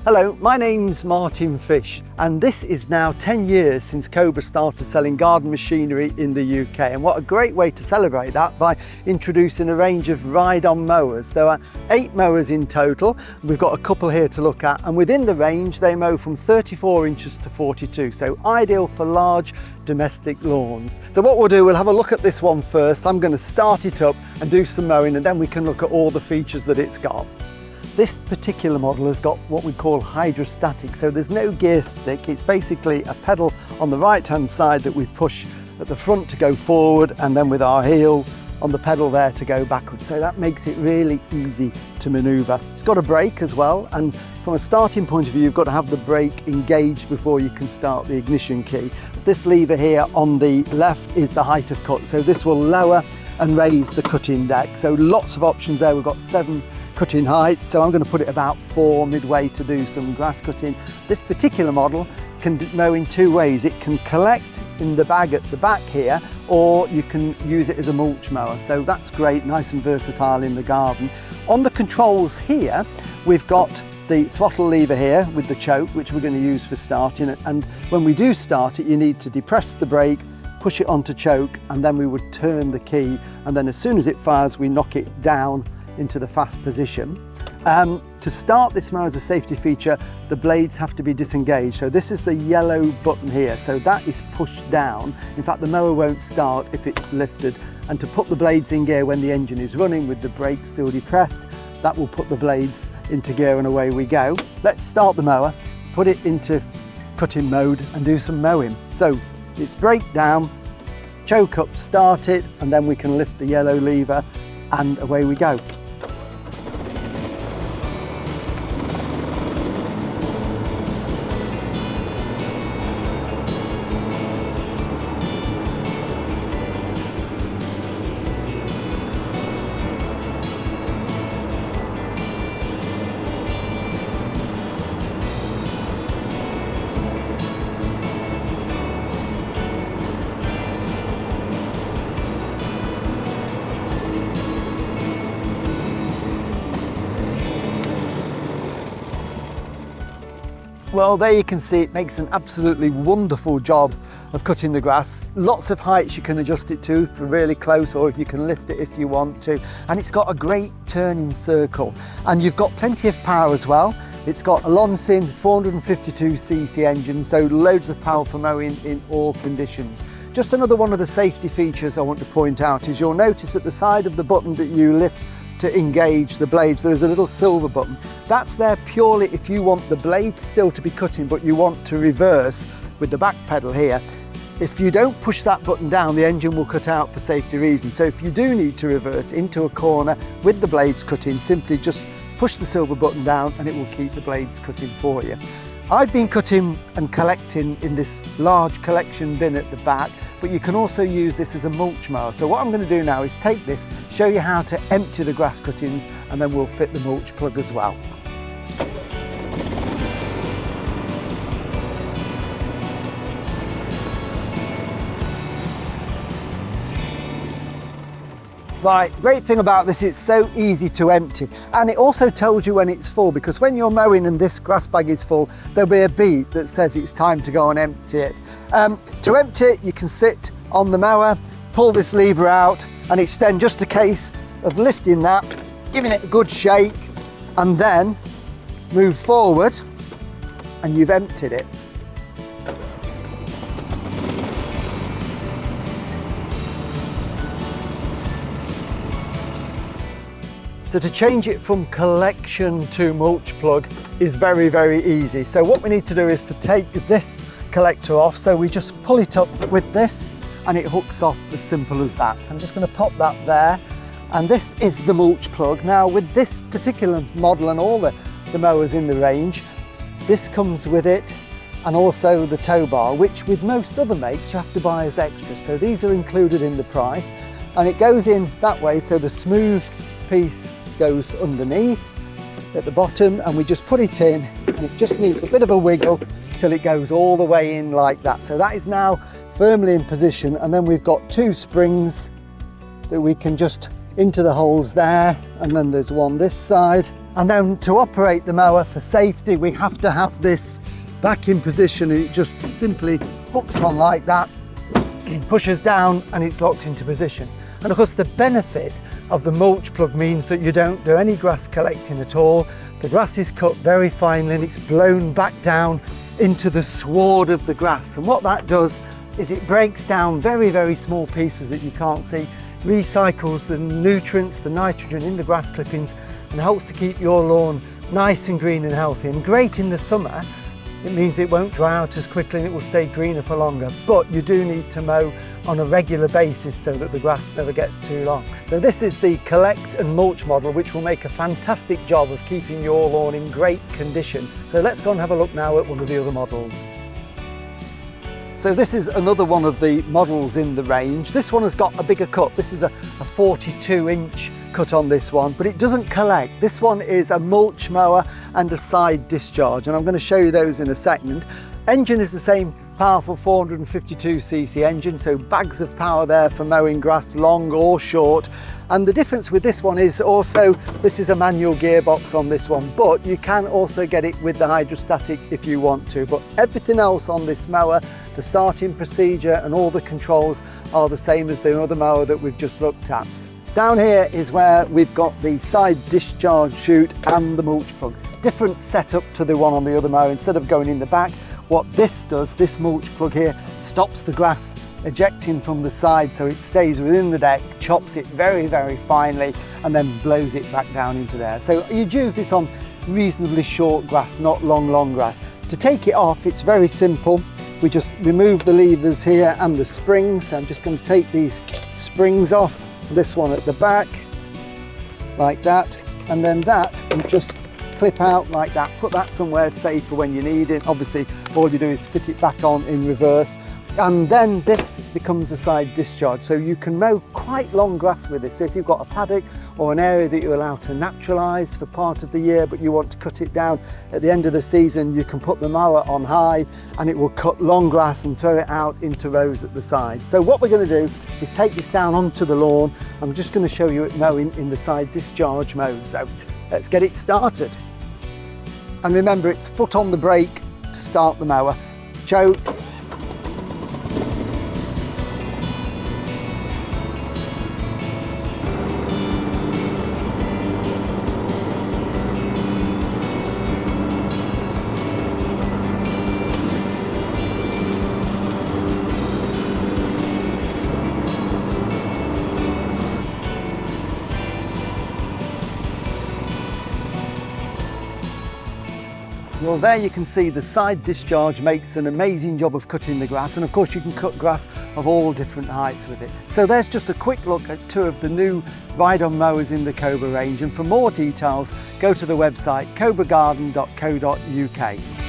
Hello, my name's Martin Fish, and this is now 10 years since Cobra started selling garden machinery in the UK. And what a great way to celebrate that by introducing a range of ride-on mowers. There are 8 mowers in total. We've got a couple here to look at, and within the range they mow from 34 inches to 42, so ideal for large domestic lawns. So what we'll do, we'll have a look at this one first. I'm going to start it up and do some mowing, and then we can look at all the features that it's got. This particular model has got what we call hydrostatic, so there's no gear stick. It's basically a pedal on the right hand side that we push at the front to go forward, and then with our heel on the pedal there to go backwards. So that makes it really easy to manoeuvre. It's got a brake as well, and from a starting point of view you've got to have the brake engaged before you can start the ignition key. This lever here on the left is the height of cut, so this will lower and raise the cutting deck. So lots of options there. We've got 7 cutting heights, so I'm going to put it about 4 midway to do some grass cutting. This particular model can mow in 2 ways. It can collect in the bag at the back here, or you can use it as a mulch mower. So that's great, nice and versatile in the garden. On the controls here, we've got the throttle lever here with the choke, which we're going to use for starting it. And when we do start it, you need to depress the brake, push it onto choke, and then we would turn the key. And then as soon as it fires, we knock it down into the fast position. To start this mower as a safety feature, the blades have to be disengaged. So this is the yellow button here, so that is pushed down. In fact, the mower won't start if it's lifted. And to put the blades in gear when the engine is running with the brake still depressed, that will put the blades into gear, and away we go. Let's start the mower, put it into cutting mode and do some mowing. So it's brake down, choke up, start it, and then we can lift the yellow lever and away we go. Well, there you can see it makes an absolutely wonderful job of cutting the grass. Lots of heights you can adjust it to for really close, or if you can lift it if you want to. And it's got a great turning circle. And you've got plenty of power as well. It's got a Lonsin 452cc engine, so loads of power for mowing in all conditions. Just another one of the safety features I want to point out is you'll notice at the side of the button that you lift to engage the blades, there's a little silver button. That's there purely if you want the blade still to be cutting, but you want to reverse with the back pedal here. If you don't push that button down, the engine will cut out for safety reasons. So if you do need to reverse into a corner with the blades cutting, simply just push the silver button down and it will keep the blades cutting for you. I've been cutting and collecting in this large collection bin at the back, but you can also use this as a mulch mower. So what I'm going to do now is take this, show you how to empty the grass cuttings, and then we'll fit the mulch plug as well. Right, great thing about this, it's so easy to empty, and it also tells you when it's full, because when you're mowing and this grass bag is full, there'll be a beep that says it's time to go and empty it. To empty it, you can sit on the mower, pull this lever out, and it's then just a case of lifting that, giving it a good shake, and then move forward, and you've emptied it. So to change it from collection to mulch plug is very, very easy. So what we need to do is to take this collector off. So we just pull it up with this and it hooks off, as simple as that. So I'm just going to pop that there. And this is the mulch plug. Now with this particular model and all the mowers in the range, this comes with it, and also the tow bar, which with most other makes you have to buy as extras. So these are included in the price, and it goes in that way, so the smooth piece goes underneath at the bottom, and we just put it in, and it just needs a bit of a wiggle till it goes all the way in like that. So that is now firmly in position, and then we've got 2 springs that we can just into the holes there, and then there's one this side, And then to operate the mower for safety, we have to have this back in position, and it just simply hooks on like that, pushes down, and it's locked into position. And of course the benefit of the mulch plug means that you don't do any grass collecting at all. The grass is cut very finely and it's blown back down into the sward of the grass. And what that does is it breaks down very, very small pieces that you can't see, recycles the nutrients, the nitrogen in the grass clippings, and helps to keep your lawn nice and green and healthy. And great in the summer. It means it won't dry out as quickly and it will stay greener for longer, but you do need to mow on a regular basis so that the grass never gets too long. So this is the collect and mulch model, which will make a fantastic job of keeping your lawn in great condition. So let's go and have a look now at one of the other models. So this is another one of the models in the range. This one has got a bigger cut. This is a 42-inch cut on this one, but it doesn't collect. This one is a mulch mower and a side discharge, and I'm going to show you those in a second. Engine is the same powerful 452cc engine, so bags of power there for mowing grass long or short. And the difference with this one is also this is a manual gearbox on this one, but you can also get it with the hydrostatic if you want to. But everything else on this mower, the starting procedure and all the controls are the same as the other mower that we've just looked at. Down here is where we've got the side discharge chute and the mulch plug. Different setup to the one on the other mower. Instead of going in the back, what this does, this mulch plug here, stops the grass ejecting from the side so it stays within the deck, chops it very, very finely, and then blows it back down into there. So you'd use this on reasonably short grass, not long grass. To take it off, it's very simple. We just remove the levers here and the springs. So I'm just going to take these springs off, this one at the back, like that, and then that will just clip out like that. Put that somewhere safe for when you need it. Obviously, all you do is fit it back on in reverse. And then this becomes a side discharge. So you can mow quite long grass with this. So if you've got a paddock or an area that you allow to naturalise for part of the year, but you want to cut it down at the end of the season, you can put the mower on high and it will cut long grass and throw it out into rows at the side. So what we're going to do is take this down onto the lawn. I'm just going to show you it mowing in the side discharge mode. So let's get it started. And remember, it's foot on the brake to start the mower. Choke. Well, there you can see the side discharge makes an amazing job of cutting the grass, and of course you can cut grass of all different heights with it. So there's just a quick look at two of the new ride-on mowers in the Cobra range, and for more details go to the website cobragarden.co.uk.